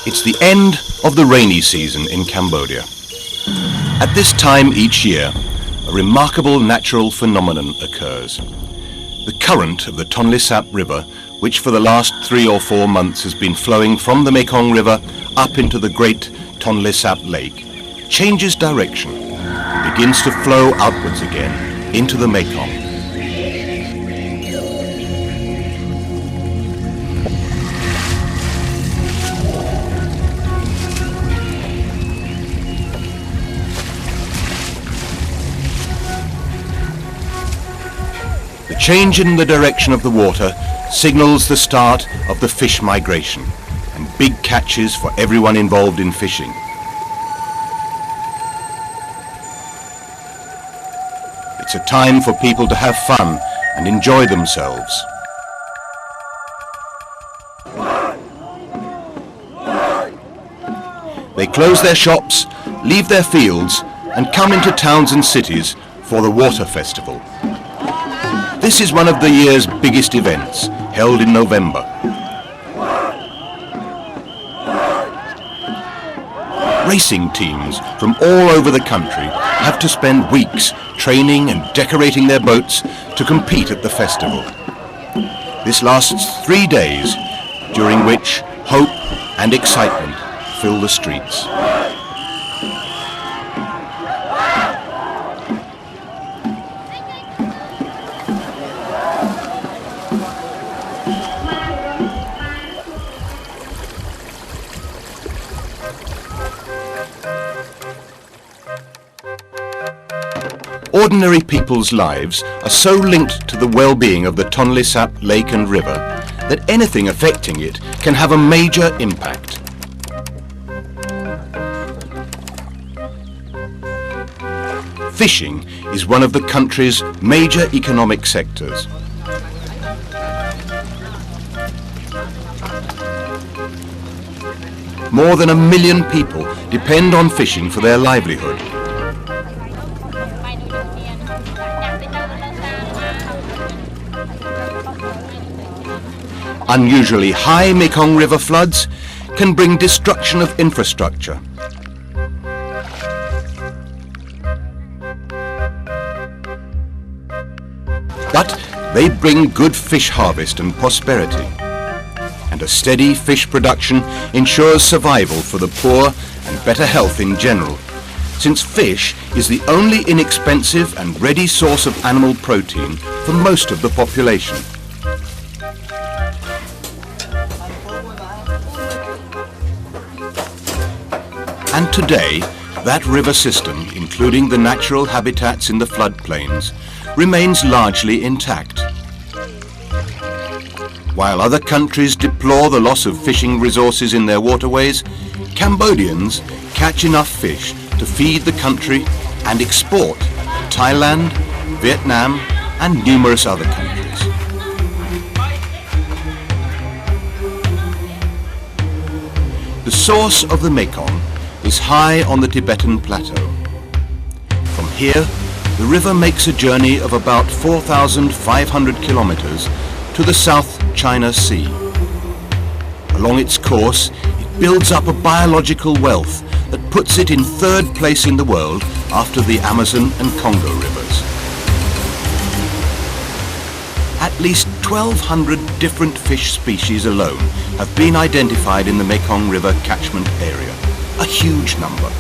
It's the end of the rainy season in Cambodia. At this time each year, a remarkable natural phenomenon occurs. The current of the Tonle Sap River, which for the last 3 or 4 months has been flowing from the Mekong River up into the great Tonle Sap Lake, changes direction and begins to flow outwards again into the Mekong. The change in the direction of the water signals the start of the fish migration and big catches for everyone involved in fishing. It's a time for people to have fun and enjoy themselves. They close their shops, leave their fields and come into towns and cities for the water festival. This is one of the year's biggest events, held in November. Racing teams from all over the country have to spend weeks training and decorating their boats to compete at the festival. This lasts 3 days, during which hope and excitement fill the streets. Ordinary people's lives are so linked to the well-being of the Tonle Sap Lake and River that anything affecting it can have a major impact. Fishing is one of the country's major economic sectors. More than 1 million people depend on fishing for their livelihood. Unusually high Mekong River floods can bring destruction of infrastructure. But they bring good fish harvest and prosperity. And a steady fish production ensures survival for the poor and better health in general, since fish is the only inexpensive and ready source of animal protein for most of the population. And today, that river system, including the natural habitats in the floodplains, remains largely intact. While other countries deplore the loss of fishing resources in their waterways, Cambodians catch enough fish to feed the country and export to Thailand, Vietnam, and numerous other countries. The source of the Mekong is high on the Tibetan plateau. From here, the river makes a journey of about 4,500 kilometers to the South China Sea. Along its course, it builds up a biological wealth that puts it in 3rd place in the world after the Amazon and Congo rivers. At least 1,200 different fish species alone have been identified in the Mekong River catchment area. A huge number,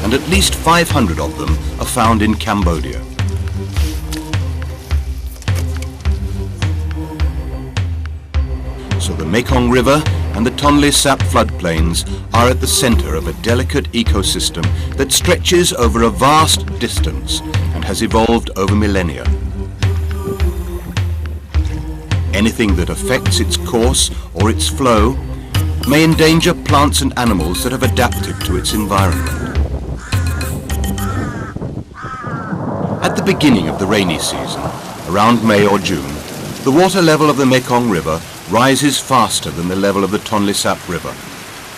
and at least 500 of them are found in Cambodia. So the Mekong River and the Tonle Sap floodplains are at the center of a delicate ecosystem that stretches over a vast distance and has evolved over millennia. Anything that affects its course or its flow may endanger plants and animals that have adapted to its environment. At the beginning of the rainy season, around May or June, the water level of the Mekong River rises faster than the level of the Tonle Sap River,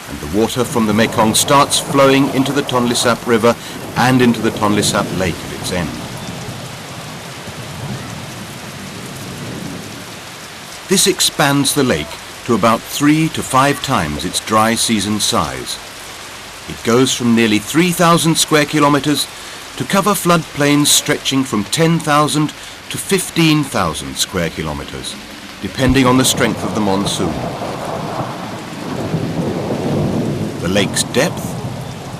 and the water from the Mekong starts flowing into the Tonle Sap River and into the Tonle Sap Lake at its end. This expands the lake to about 3 to 5 times its dry season size. It goes from nearly 3,000 square kilometres to cover floodplains stretching from 10,000 to 15,000 square kilometres, depending on the strength of the monsoon. The lake's depth,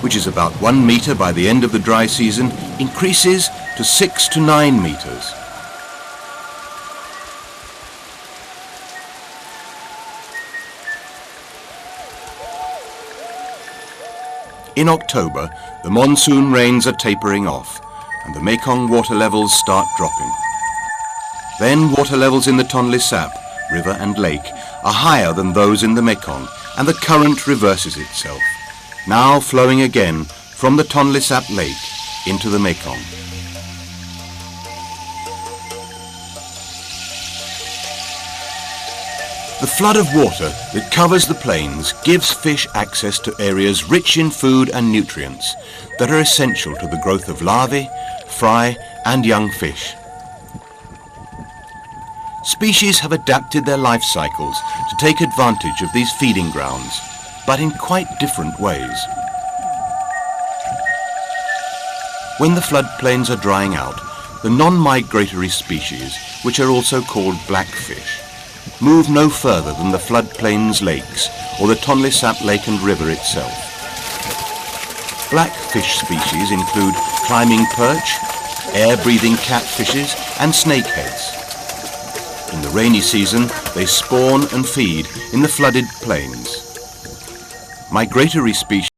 which is about 1 metre by the end of the dry season, increases to 6 to 9 metres. In October, the monsoon rains are tapering off and the Mekong water levels start dropping. Then water levels in the Tonle Sap, river and lake, are higher than those in the Mekong, and the current reverses itself, now flowing again from the Tonle Sap lake into the Mekong. The flood of water that covers the plains gives fish access to areas rich in food and nutrients that are essential to the growth of larvae, fry and young fish. Species have adapted their life cycles to take advantage of these feeding grounds, but in quite different ways. When the floodplains are drying out, the non-migratory species, which are also called blackfish, move no further than the floodplains lakes or the Tonle Sap lake and river itself. Blackfish species include climbing perch, air-breathing catfishes and snakeheads. In the rainy season, they spawn and feed in the flooded plains. Migratory species